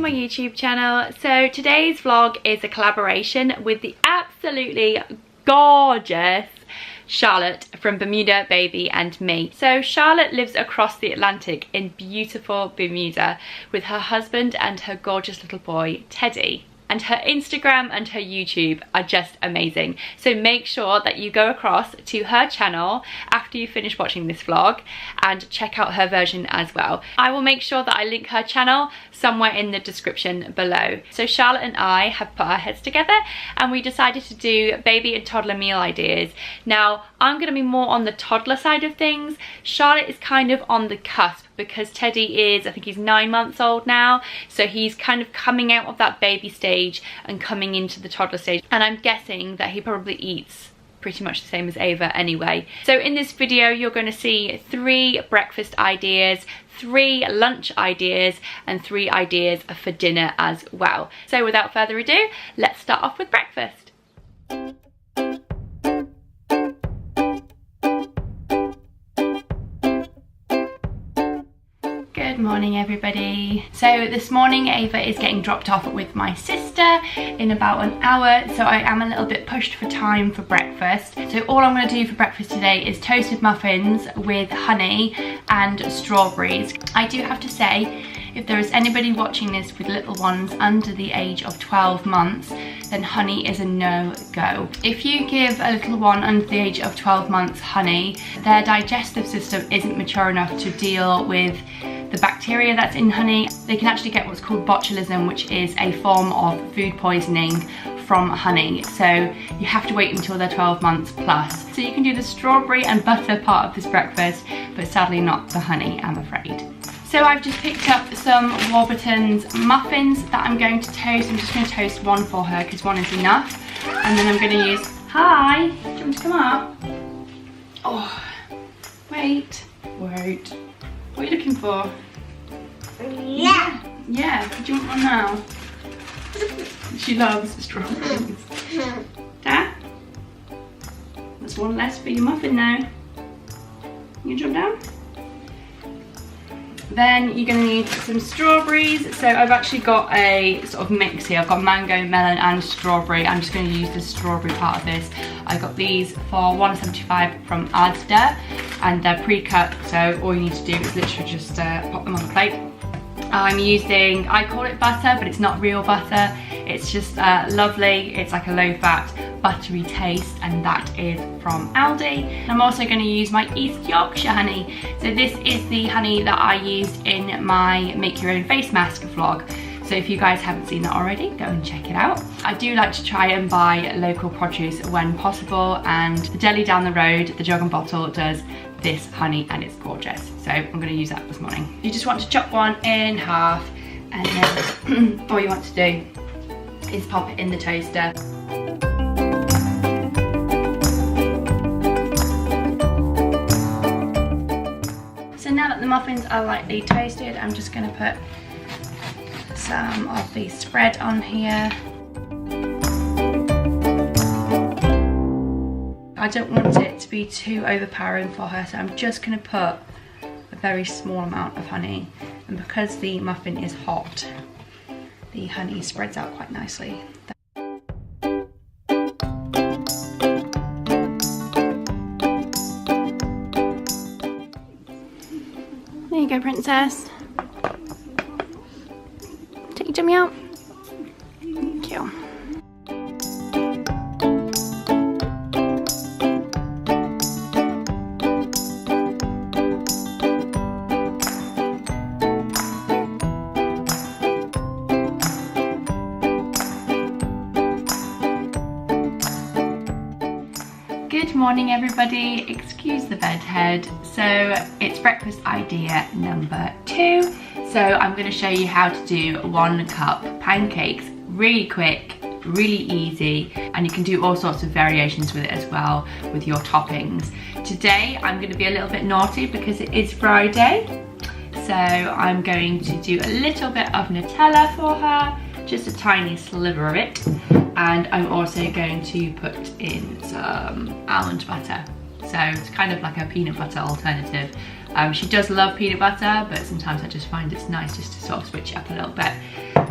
to my YouTube channel. So today's vlog is a collaboration with the absolutely gorgeous Charlotte from Bermuda Baby and Me. So Charlotte lives across the Atlantic in beautiful Bermuda with her husband and her gorgeous little boy Teddy. And her Instagram and her YouTube are just amazing. So make sure that you go across to her channel after you finish watching this vlog and check out her version as well. I will make sure that I link her channel somewhere in the description below. So Charlotte and I have put our heads together and we decided to do baby and toddler meal ideas. Now, I'm gonna be more on the toddler side of things. Charlotte is kind of on the cusp because Teddy is, I think he's 9 months old now. So he's kind of coming out of that baby stage and coming into the toddler stage. And I'm guessing that he probably eats pretty much the same as Ava anyway. So in this video, you're gonna see 3 breakfast ideas, 3 lunch ideas, and 3 ideas for dinner as well. So without further ado, let's start off with breakfast. Good morning everybody. So this morning Ava is getting dropped off with my sister in about an hour, so I am a little bit pushed for time for breakfast. So all I'm going to do for breakfast today is toasted muffins with honey and strawberries. I do have to say, if there is anybody watching this with little ones under the age of 12 months, then honey is a no-go. If you give a little one under the age of 12 months honey, their digestive system isn't mature enough to deal with the bacteria that's in honey. They can actually get what's called botulism, which is a form of food poisoning from honey. So you have to wait until they're 12 months plus. So you can do the strawberry and butter part of this breakfast, but sadly not the honey, I'm afraid. So I've just picked up some Warburton's muffins that I'm going to toast. I'm just going to toast 1 for her because 1 is enough. And then I'm going to use, hi, do you want to come up? Oh, wait. What are you looking for? Yeah. Yeah, do you want one now? She loves strawberries. Dad? There's 1 less for your muffin now. You jump down? Then you're going to need some strawberries. So I've actually got a sort of mix here. I've got mango, melon and strawberry. I'm just going to use the strawberry part of this. I got these for $1.75 from Asda and they're pre-cut, so all you need to do is literally just pop them on the plate. I'm using, I call it butter, but it's not real butter. It's just lovely. It's like a low-fat, buttery taste, and that is from Aldi. I'm also going to use my East Yorkshire honey. So this is the honey that I used in my Make Your Own Face Mask vlog. So if you guys haven't seen that already, go and check it out. I do like to try and buy local produce when possible, and the deli down the road, the Jug and Bottle, does this honey and it's gorgeous. So I'm going to use that this morning. You just want to chop 1 in half, and then all you want to do is pop it in the toaster. So now that the muffins are lightly toasted, I'm just going to put some of the spread on here. I don't want it to be too overpowering for her, so I'm just going to put a very small amount of honey. And because the muffin is hot, the honey spreads out quite nicely. There you go, princess. Take your tummy out. Thank you. Good morning everybody, excuse the bedhead. So it's breakfast idea number 2. So I'm going to show you how to do 1 cup pancakes, really quick, really easy, and you can do all sorts of variations with it as well with your toppings. Today I'm going to be a little bit naughty because it is Friday. So I'm going to do a little bit of Nutella for her, just a tiny sliver of it. And I'm also going to put in some almond butter. So it's kind of like a peanut butter alternative. She does love peanut butter, but sometimes I just find it's nice just to sort of switch it up a little bit.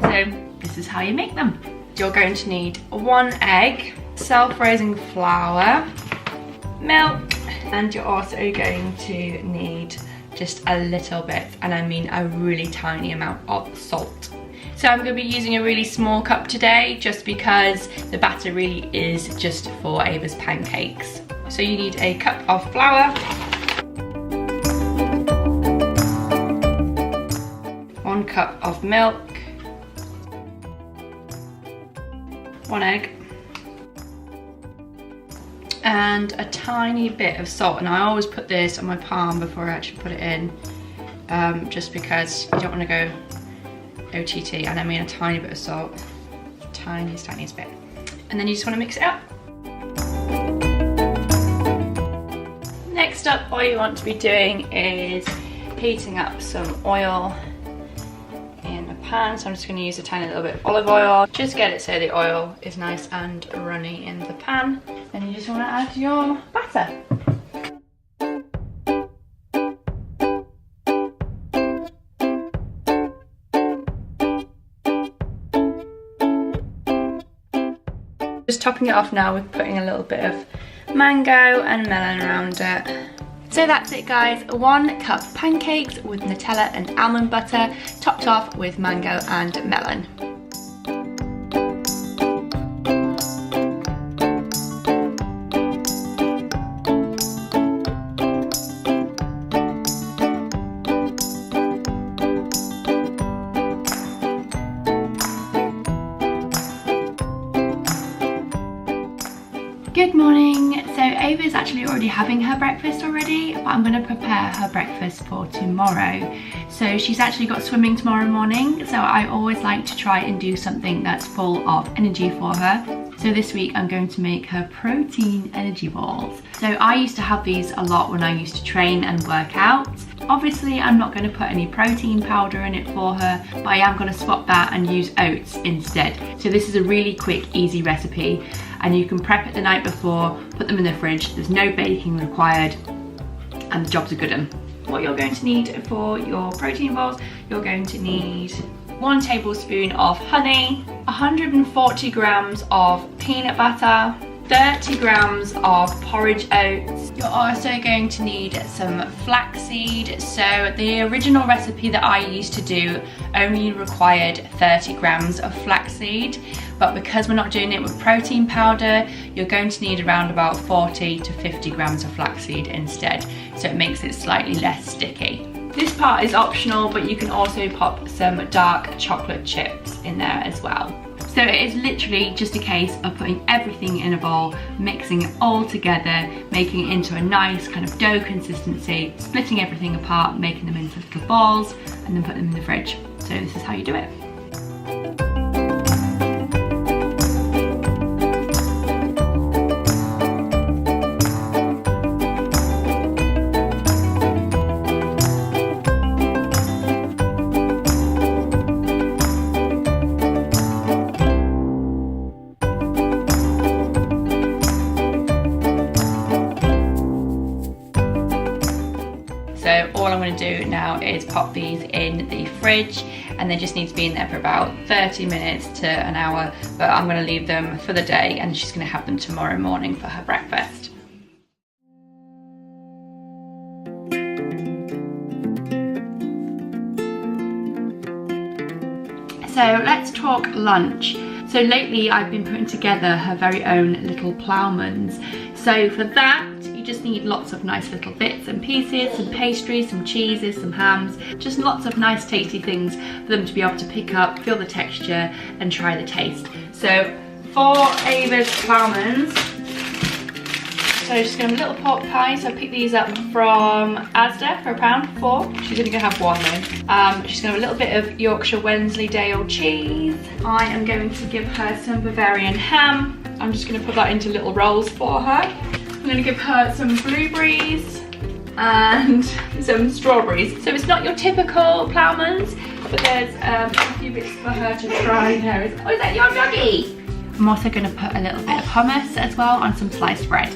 So So this is how you make them. You're going to need 1 egg, self-raising flour, milk, and you're also going to need just a little bit, and I mean a really tiny amount of salt. So I'm going to be using a really small cup today just because the batter really is just for Ava's pancakes. So you need a cup of flour, 1 cup of milk, 1 egg, and a tiny bit of salt. And I always put this on my palm before I actually put it in, just because you don't want to go OTT, and I mean a tiny bit of salt, tiniest bit. And then you just want to mix it up. Next up, all you want to be doing is heating up some oil in a pan. So I'm just going to use a tiny little bit of olive oil. Just get it so the oil is nice and runny in the pan. Then you just want to add your batter. Just topping it off now with putting a little bit of mango and melon around it. So that's it guys, 1 cup pancakes with Nutella and almond butter, topped off with mango and melon. Good morning. So Ava is actually already having her breakfast already, but I'm going to prepare her breakfast for tomorrow. So she's actually got swimming tomorrow morning, so I always like to try and do something that's full of energy for her. So this week I'm going to make her protein energy balls. So I used to have these a lot when I used to train and work out. Obviously I'm not going to put any protein powder in it for her, but I am going to swap that and use oats instead. So this is a really quick, easy recipe, and you can prep it the night before, put them in the fridge, there's no baking required, and the job's a good one. What you're going to need for your protein balls, you're going to need 1 tablespoon of honey, 140 grams of peanut butter, 30 grams of porridge oats. You're also going to need some flaxseed. So the original recipe that I used to do only required 30 grams of flaxseed, but because we're not doing it with protein powder, you're going to need around about 40 to 50 grams of flaxseed instead, so it makes it slightly less sticky. This part is optional, but you can also pop some dark chocolate chips in there as well. So it is literally just a case of putting everything in a bowl, mixing it all together, making it into a nice kind of dough consistency, splitting everything apart, making them into little balls, and then put them in the fridge. So this is how you do it. So all I'm going to do now is pop these in the fridge, and they just need to be in there for about 30 minutes to an hour, but I'm going to leave them for the day and she's going to have them tomorrow morning for her breakfast. So let's talk lunch. So lately I've been putting together her very own little ploughmans. So for that, you just need lots of nice little bits and pieces, some pastries, some cheeses, some hams, just lots of nice tasty things for them to be able to pick up, feel the texture and try the taste. So for Ava's ploughmans, so she's going to have a little pork pie. So I picked these up from Asda for £1 for. She's only going to have 1 though. She's going to have a little bit of Yorkshire Wensleydale cheese. I am going to give her some Bavarian ham. I'm just going to put that into little rolls for her. I'm going to give her some blueberries and some strawberries. So it's not your typical ploughmans, but there's a few bits for her to try. There is, oh, is that your doggy? I'm also going to put a little bit of hummus as well on some sliced bread.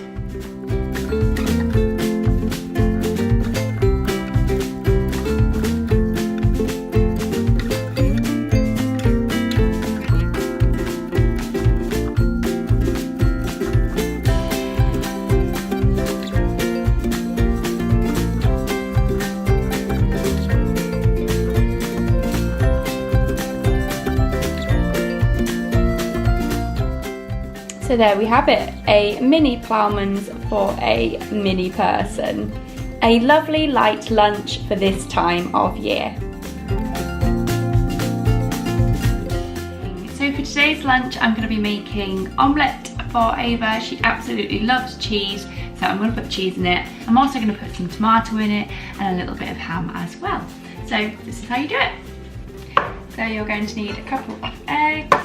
So there we have it, a mini ploughman's for a mini person. A lovely light lunch for this time of year. So for today's lunch, I'm going to be making omelette for Ava. She absolutely loves cheese, so I'm going to put cheese in it. I'm also going to put some tomato in it and a little bit of ham as well. So this is how you do it. So you're going to need a couple of eggs.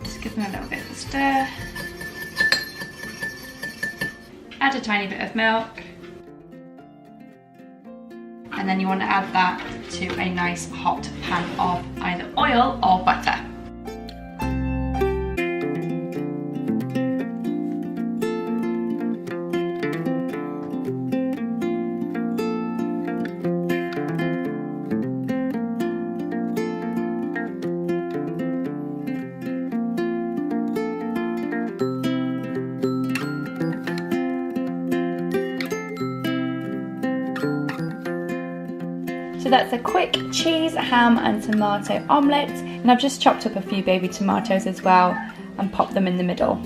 Just give them a little bit of a stir. Add a tiny bit of milk. And then you want to add that to a nice hot pan of either oil or butter. So that's a quick cheese, ham and tomato omelette, and I've just chopped up a few baby tomatoes as well and popped them in the middle.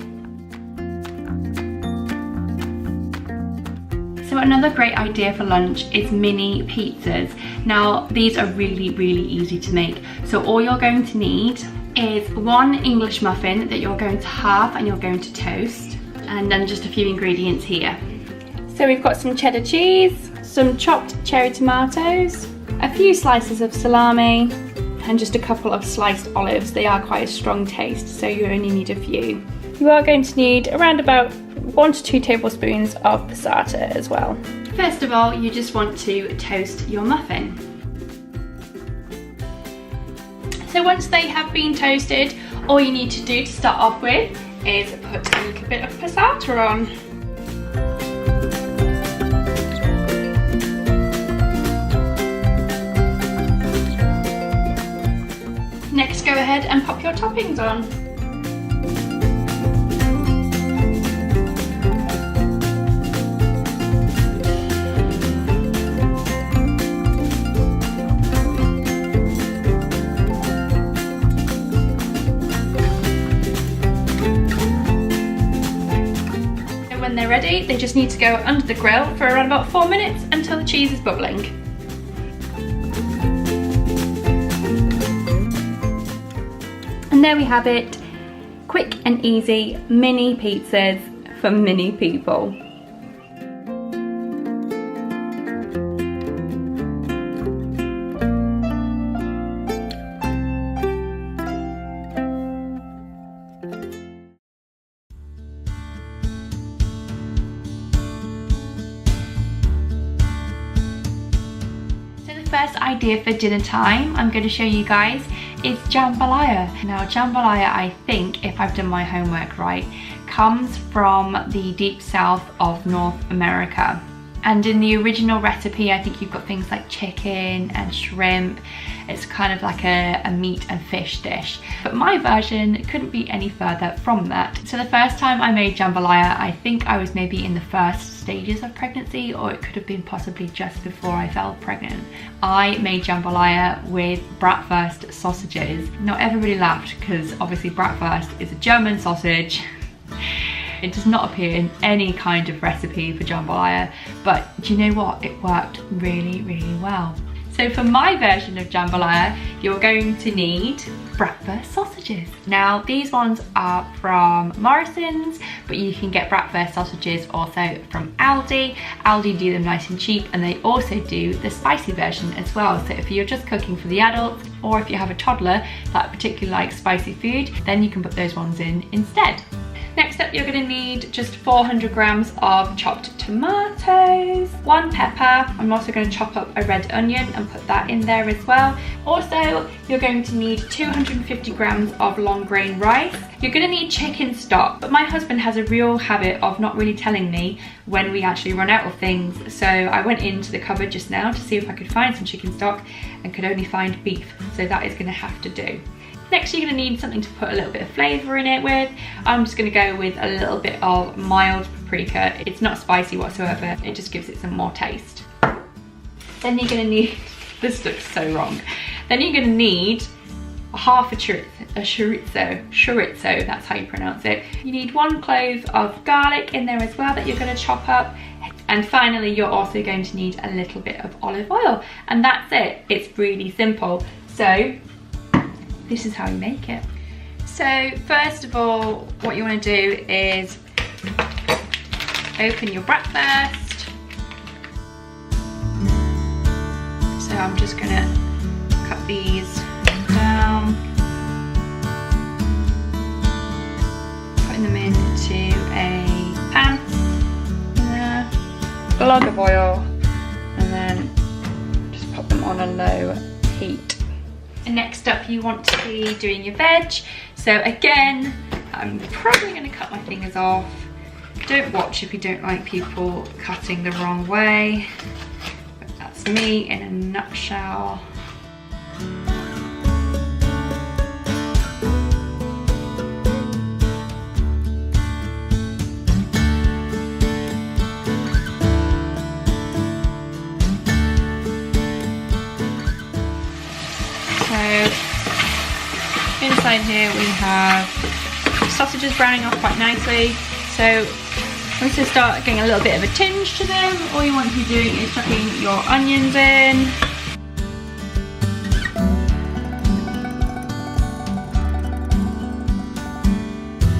So another great idea for lunch is mini pizzas. Now these are really easy to make. So all you're going to need is one English muffin that you're going to halve and you're going to toast, and then just a few ingredients here. So we've got some cheddar cheese, some chopped cherry tomatoes, a few slices of salami, and just a couple of sliced olives. They are quite a strong taste, so you only need a few. You are going to need around about 1 to 2 tablespoons of passata as well. First of all, you just want to toast your muffin. So once they have been toasted, all you need to do to start off with is put a little bit of passata on. Next, go ahead and pop your toppings on. So when they're ready, they just need to go under the grill for around about 4 minutes until the cheese is bubbling. And there we have it, quick and easy mini pizzas for mini people. First idea for dinner time I'm going to show you guys is jambalaya. Now jambalaya, I think, if I've done my homework right, comes from the deep south of North America. And in the original recipe, I think you've got things like chicken and shrimp. It's kind of like a meat and fish dish. But my version couldn't be any further from that. So the first time I made jambalaya, I think I was maybe in the first stages of pregnancy, or it could have been possibly just before I fell pregnant. I made jambalaya with Bratwurst sausages. Now everybody laughed because obviously Bratwurst is a German sausage. It does not appear in any kind of recipe for jambalaya, but do you know what? It worked really well. So for my version of jambalaya, you're going to need Bratwurst sausages. Now these ones are from Morrison's, but you can get Bratwurst sausages also from Aldi. Aldi do them nice and cheap, and they also do the spicy version as well. So if you're just cooking for the adults, or if you have a toddler that particularly likes spicy food, then you can put those ones in instead. Next up, you're going to need just 400 grams of chopped tomatoes, 1 pepper. I'm also going to chop up a red onion and put that in there as well. Also, you're going to need 250 grams of long grain rice. You're going to need chicken stock, but my husband has a real habit of not really telling me when we actually run out of things. So I went into the cupboard just now to see if I could find some chicken stock and could only find beef. So that is going to have to do. Next, you're going to need something to put a little bit of flavour in it with. I'm just going to go with a little bit of mild paprika. It's not spicy whatsoever, it just gives it some more taste. Then you're going to need, this looks so wrong. Then you're going to need half a chorizo, that's how you pronounce it. You need 1 clove of garlic in there as well that you're going to chop up. And finally, you're also going to need a little bit of olive oil. And that's it. It's really simple. So this is how you make it. So first of all, what you want to do is open your bratwurst. So I'm just going to cut these down, putting them into a pan, a log of oil, and then just pop them on a low heat. And next up, you want to be doing your veg. So again, I'm probably going to cut my fingers off. Don't watch if you don't like people cutting the wrong way, but that's me in a nutshell. Inside here we have sausages browning off quite nicely. So once they start getting a little bit of a tinge to them, all you want to be doing is chucking your onions in.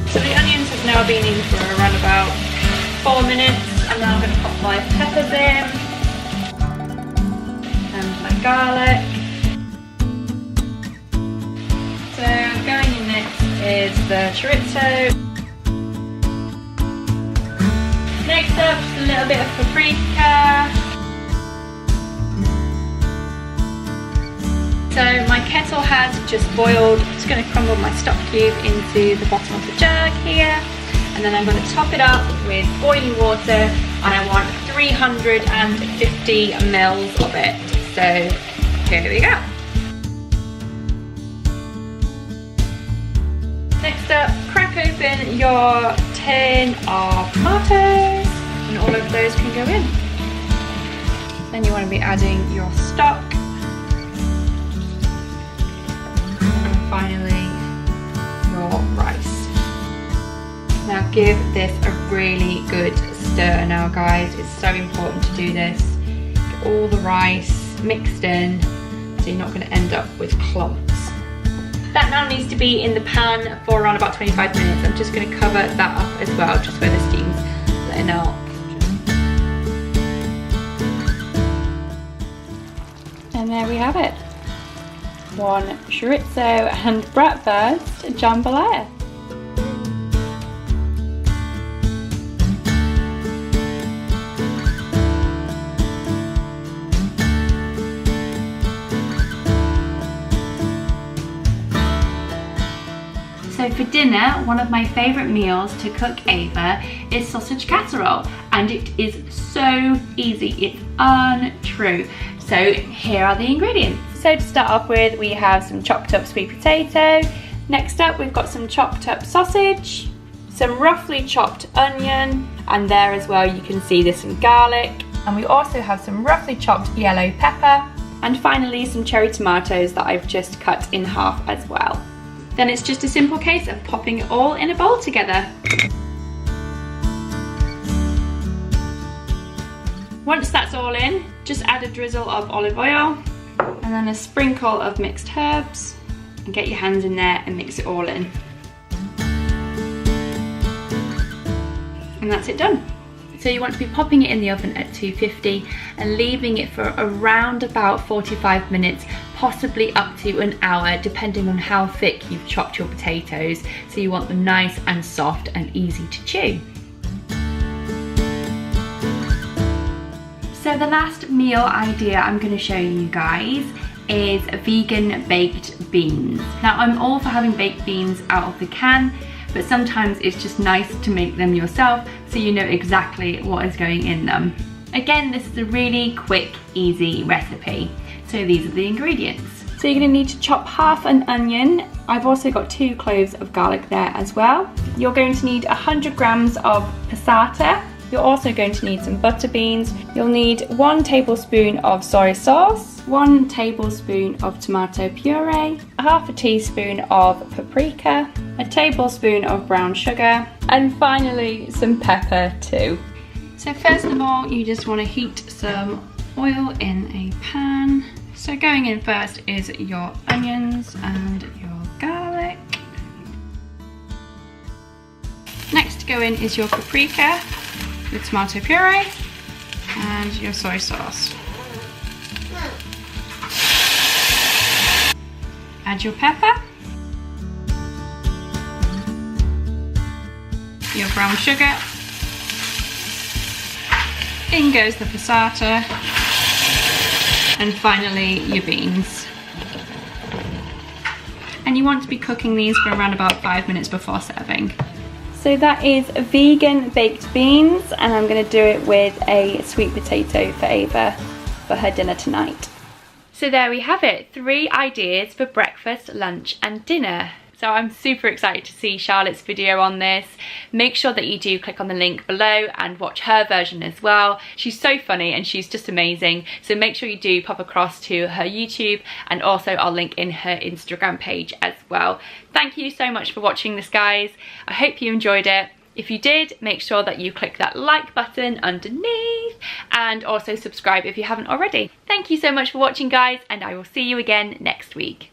So the onions have now been in for around about 4 minutes, and now I'm going to pop my peppers in and my garlic. So going in next is the chorizo. Next up, just a little bit of paprika. So my kettle has just boiled. I'm just going to crumble my stock cube into the bottom of the jug here. And then I'm going to top it up with boiling water, and I want 350 mils of it. So here we go. Next up, crack open your tin of tomatoes, and all of those can go in. Then you want to be adding your stock, and finally your rice. Now give this a really good stir now, guys. It's so important to do this. Get all the rice mixed in so you're not going to end up with clumps. That now needs to be in the pan for around about 25 minutes. I'm just going to cover that up as well, just where the steam's letting out. And there we have it. 1 chorizo and bratwurst jambalaya. So for dinner, one of my favourite meals to cook Ava is sausage casserole, and it is so easy, it's untrue. So here are the ingredients. So to start off with, we have some chopped up sweet potato. Next up, we've got some chopped up sausage, some roughly chopped onion, and there as well you can see there's some garlic, and we also have some roughly chopped yellow pepper, and finally some cherry tomatoes that I've just cut in half as well. Then it's just a simple case of popping it all in a bowl together. Once that's all in, just add a drizzle of olive oil and then a sprinkle of mixed herbs, and get your hands in there and mix it all in. And that's it done. So you want to be popping it in the oven at 250 and leaving it for around about 45 minutes, possibly up to an hour, depending on how thick you've chopped your potatoes. So you want them nice and soft and easy to chew. So the last meal idea I'm going to show you guys is vegan baked beans. Now I'm all for having baked beans out of the can, but sometimes it's just nice to make them yourself so you know exactly what is going in them. Again, this is a really quick, easy recipe. So these are the ingredients. So you're going to need to chop half an onion. I've also got 2 cloves of garlic there as well. You're going to need 100 grams of passata, You're also going to need some butter beans. You'll need 1 tablespoon of soy sauce, 1 tablespoon of tomato puree, half a teaspoon of paprika, a tablespoon of brown sugar, and finally some pepper too. So first of all, you just want to heat some oil in a pan. So going in first is your onions and your garlic. Next to go in is your paprika with tomato puree and your soy sauce. Add your pepper, your brown sugar, in goes the passata, and finally your beans. And you want to be cooking these for around about 5 minutes before serving. So that is vegan baked beans, and I'm going to do it with a sweet potato for Ava for her dinner tonight. So there we have it, 3 ideas for breakfast, lunch and dinner. So I'm super excited to see Charlotte's video on this. Make sure that you do click on the link below and watch her version as well. She's so funny and she's just amazing. So make sure you do pop across to her YouTube, and also I'll link in her Instagram page as well. Thank you so much for watching this, guys. I hope you enjoyed it. If you did, make sure that you click that like button underneath and also subscribe if you haven't already. Thank you so much for watching, guys, and I will see you again next week.